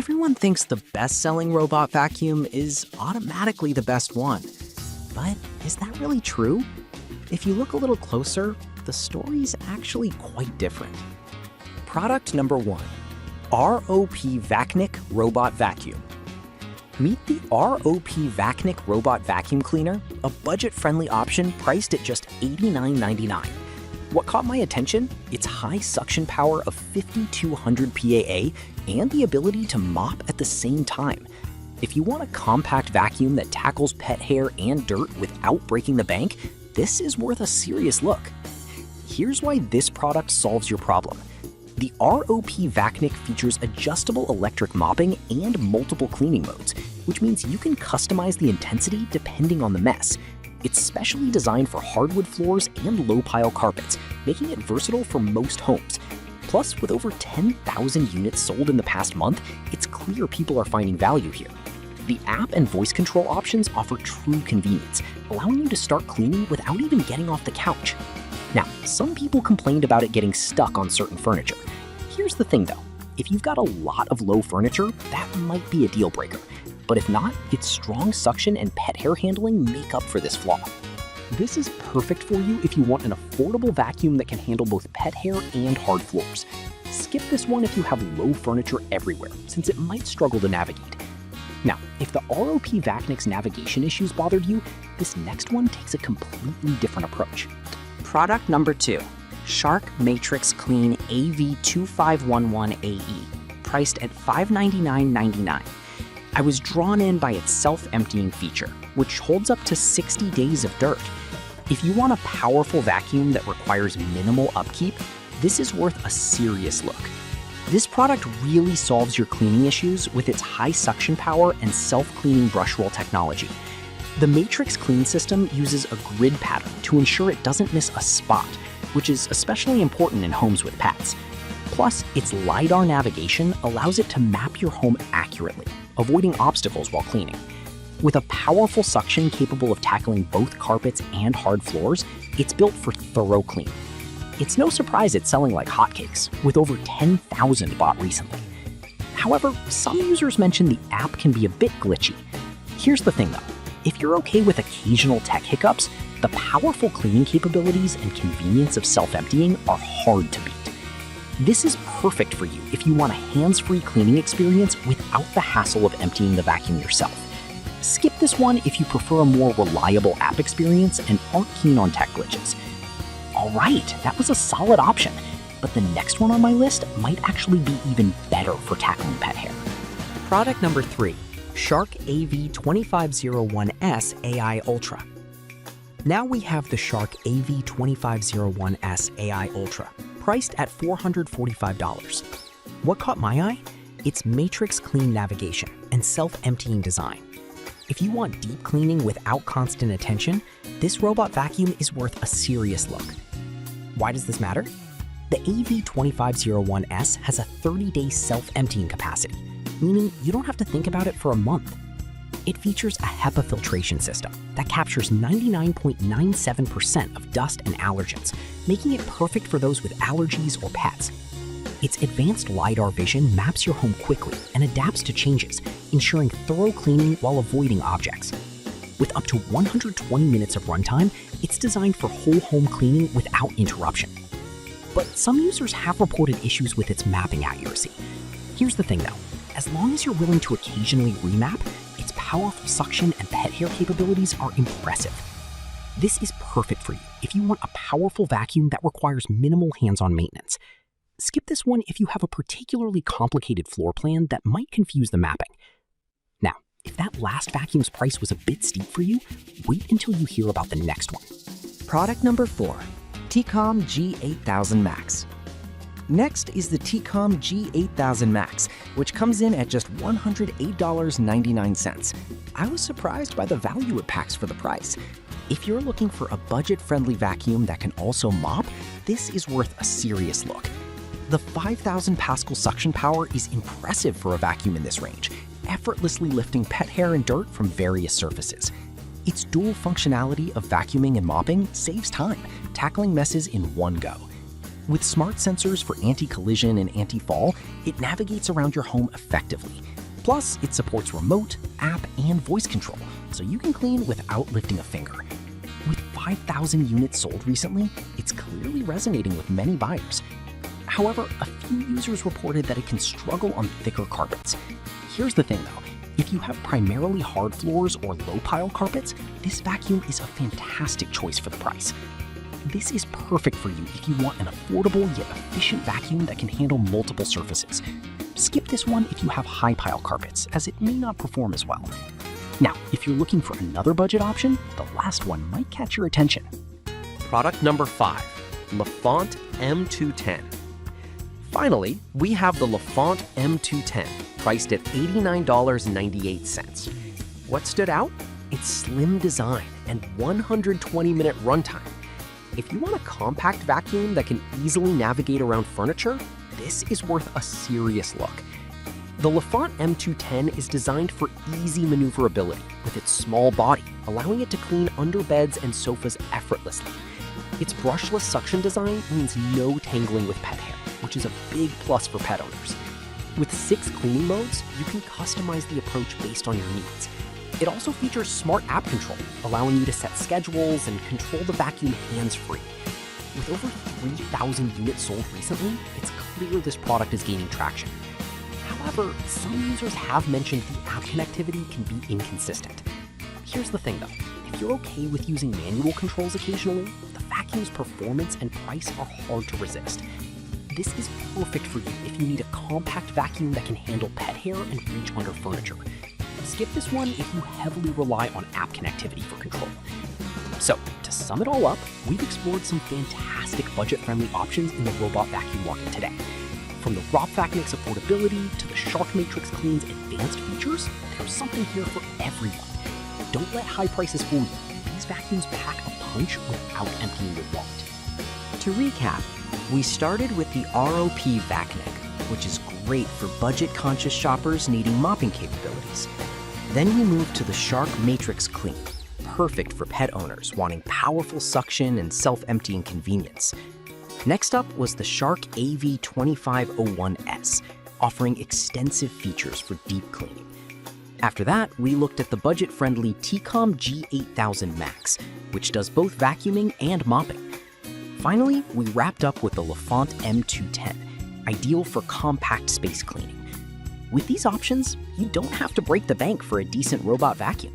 Everyone thinks the best-selling robot vacuum is automatically the best one. But is that really true? If you look a little closer, the story's actually quite different. Product number 1, ROP Vacnic Robot Vacuum. Meet the ROP Vacnic Robot Vacuum Cleaner, a budget-friendly option priced at just $89.99. What caught my attention? Its high suction power of 5200 PAA and the ability to mop at the same time. If you want a compact vacuum that tackles pet hair and dirt without breaking the bank, this is worth a serious look. Here's why this product solves your problem. The ROP Vacnic features adjustable electric mopping and multiple cleaning modes, which means you can customize the intensity depending on the mess. It's specially designed for hardwood floors and low-pile carpets, making it versatile for most homes. Plus, with over 10,000 units sold in the past month, it's clear people are finding value here. The app and voice control options offer true convenience, allowing you to start cleaning without even getting off the couch. Now, some people complained about it getting stuck on certain furniture. Here's the thing though, if you've got a lot of low furniture, that might be a deal breaker. But if not, its strong suction and pet hair handling make up for this flaw. This is perfect for you if you want an affordable vacuum that can handle both pet hair and hard floors. Skip this one if you have low furniture everywhere, since it might struggle to navigate. Now, if the ROP Vacnic's navigation issues bothered you, this next one takes a completely different approach. Product number 2, Shark Matrix Clean AV2511AE, priced at $599.99. I was drawn in by its self-emptying feature, which holds up to 60 days of dirt. If you want a powerful vacuum that requires minimal upkeep, this is worth a serious look. This product really solves your cleaning issues with its high suction power and self-cleaning brush roll technology. The Matrix Clean system uses a grid pattern to ensure it doesn't miss a spot, which is especially important in homes with pets. Plus, its LiDAR navigation allows it to map your home accurately, avoiding obstacles while cleaning. With a powerful suction capable of tackling both carpets and hard floors, it's built for thorough cleaning. It's no surprise it's selling like hotcakes, with over 10,000 bought recently. However, some users mention the app can be a bit glitchy. Here's the thing though, if you're okay with occasional tech hiccups, the powerful cleaning capabilities and convenience of self-emptying are hard to beat. This is perfect for you if you want a hands-free cleaning experience without the hassle of emptying the vacuum yourself. Skip this one if you prefer a more reliable app experience and aren't keen on tech glitches. Alright, that was a solid option, but the next one on my list might actually be even better for tackling pet hair. Product number 3, Shark AV2501S AI Ultra. Now we have the Shark AV2501S AI Ultra, priced at $445. What caught my eye? Its Matrix Clean navigation and self-emptying design. If you want deep cleaning without constant attention, this robot vacuum is worth a serious look. Why does this matter? The AV2501S has a 30-day self-emptying capacity, meaning you don't have to think about it for a month. It features a HEPA filtration system that captures 99.97% of dust and allergens, making it perfect for those with allergies or pets. Its advanced LiDAR vision maps your home quickly and adapts to changes, ensuring thorough cleaning while avoiding objects. With up to 120 minutes of runtime, it's designed for whole home cleaning without interruption. But some users have reported issues with its mapping accuracy. Here's the thing though, as long as you're willing to occasionally remap, its powerful suction and pet hair capabilities are impressive. This is perfect for you if you want a powerful vacuum that requires minimal hands-on maintenance. Skip this one if you have a particularly complicated floor plan that might confuse the mapping. Now, if that last vacuum's price was a bit steep for you, wait until you hear about the next one. Product number 4, TCOM G8000 Max. Next is the TCOM G8000 Max, which comes in at just $108.99. I was surprised by the value it packs for the price. If you're looking for a budget-friendly vacuum that can also mop, this is worth a serious look. The 5,000 Pascal suction power is impressive for a vacuum in this range, effortlessly lifting pet hair and dirt from various surfaces. Its dual functionality of vacuuming and mopping saves time, tackling messes in one go. With smart sensors for anti-collision and anti-fall, it navigates around your home effectively. Plus, it supports remote, app, and voice control, so you can clean without lifting a finger. With 5,000 units sold recently, it's clearly resonating with many buyers. However, a few users reported that it can struggle on thicker carpets. Here's the thing though, if you have primarily hard floors or low-pile carpets, this vacuum is a fantastic choice for the price. This is perfect for you if you want an affordable yet efficient vacuum that can handle multiple surfaces. Skip this one if you have high-pile carpets, as it may not perform as well. Now, if you're looking for another budget option, the last one might catch your attention. Product number 5, LaFont M210. Finally, we have the LaFont M210, priced at $89.98. What stood out? Its slim design and 120-minute runtime. If you want a compact vacuum that can easily navigate around furniture, this is worth a serious look. The LaFont M210 is designed for easy maneuverability with its small body, allowing it to clean under beds and sofas effortlessly. Its brushless suction design means no tangling with pet hair, which is a big plus for pet owners. With 6 cleaning modes, you can customize the approach based on your needs. It also features smart app control, allowing you to set schedules and control the vacuum hands-free. With over 3,000 units sold recently, it's clear this product is gaining traction. However, some users have mentioned the app connectivity can be inconsistent. Here's the thing though, if you're okay with using manual controls occasionally, the vacuum's performance and price are hard to resist. This is perfect for you if you need a compact vacuum that can handle pet hair and reach under furniture. Skip this one if you heavily rely on app connectivity for control. So, to sum it all up, we've explored some fantastic budget-friendly options in the robot vacuum market today. From the Ropvacnic's affordability to the Shark Matrix Clean's advanced features, there's something here for everyone. Don't let high prices fool you. These vacuums pack a punch without emptying your wallet. To recap, we started with the ROP Vacnic, which is great for budget-conscious shoppers needing mopping capabilities. Then we moved to the Shark Matrix Clean, perfect for pet owners wanting powerful suction and self-emptying convenience. Next up was the Shark AV2501S, offering extensive features for deep cleaning. After that, we looked at the budget-friendly T-Com G8000 Max, which does both vacuuming and mopping. Finally, we wrapped up with the LaFont M210, ideal for compact space cleaning. With these options, you don't have to break the bank for a decent robot vacuum.